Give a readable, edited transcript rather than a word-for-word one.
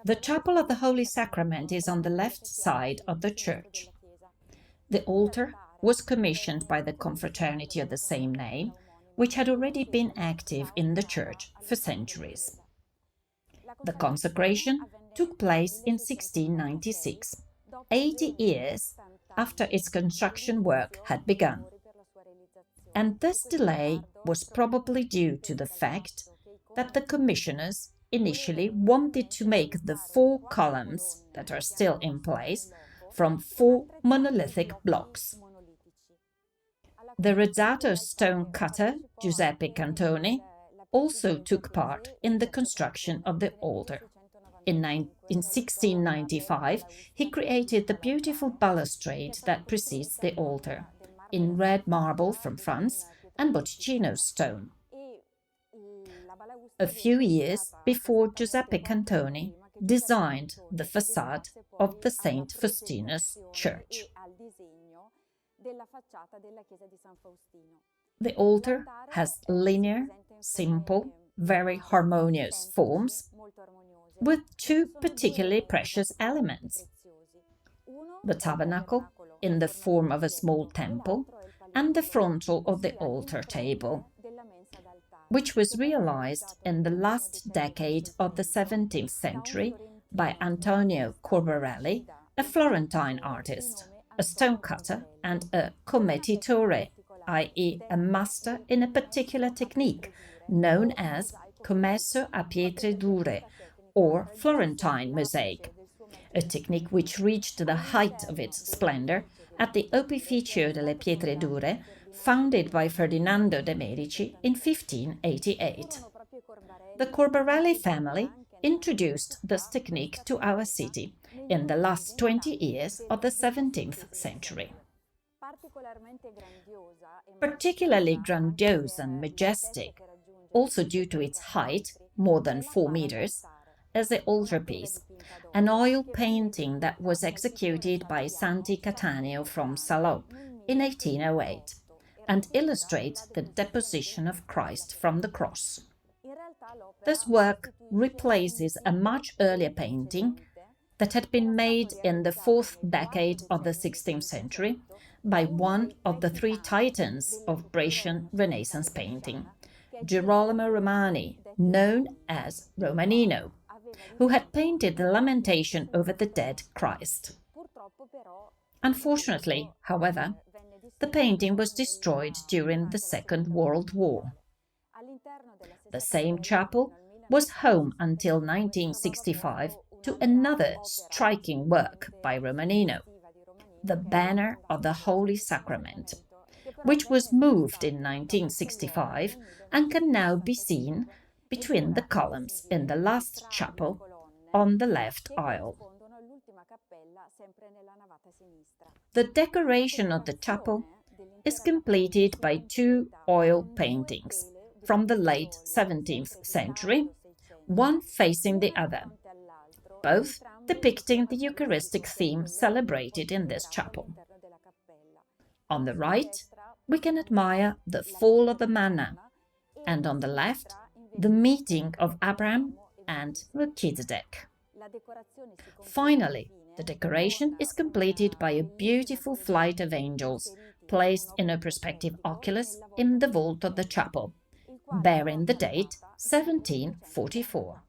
The chapel of the Holy Sacrament is on the left side of the church. The altar was commissioned by the confraternity of the same name, which had already been active in the church for centuries. The consecration took place in 1696, 80 years after its construction work had begun. And this delay was probably due to the fact that the commissioners initially wanted to make the 4 columns that are still in place from 4 monolithic blocks. The Rezzato stone cutter Giuseppe Cantoni also took part in the construction of the altar. In 1695, he created the beautiful balustrade that precedes the altar, in red marble from France and Botticino stone. A few years before Giuseppe Cantoni designed the facade of the St. Faustinus Church. The altar has linear, simple, very harmonious forms, with 2 particularly precious elements: the tabernacle, in the form of a small temple, and the frontal of the altar table, which was realized in the last decade of the 17th century by Antonio Corbarelli, a Florentine artist, a stonecutter and a commettitore, i.e. a master in a particular technique known as commesso a pietre dure, or Florentine mosaic, a technique which reached the height of its splendor at the Opificio delle Pietre Dure, founded by Ferdinando de' Medici in 1588. The Corbarelli family introduced this technique to our city in the last 20 years of the 17th century. Particularly grandiose and majestic, also due to its height, more than 4 meters, as the altarpiece, an oil painting that was executed by Santi Cattaneo from Salò in 1808 and illustrates the deposition of Christ from the cross. This work replaces a much earlier painting that had been made in the 4th decade of the 16th century by one of the 3 titans of Brescian Renaissance painting, Girolamo Romani, known as Romanino, who had painted the Lamentation over the dead Christ. Unfortunately, however, the painting was destroyed during the Second World War. The same chapel was home until 1965 to another striking work by Romanino, the Banner of the Holy Sacrament, which was moved in 1965 and can now be seen between the columns in the last chapel on the left aisle. The decoration of the chapel is completed by 2 oil paintings from the late 17th century, one facing the other, both depicting the Eucharistic theme celebrated in this chapel. On the right, we can admire the fall of the manna, and on the left, the meeting of Abraham and Melchizedek. Finally, the decoration is completed by a beautiful flight of angels placed in a perspective oculus in the vault of the chapel, bearing the date 1744.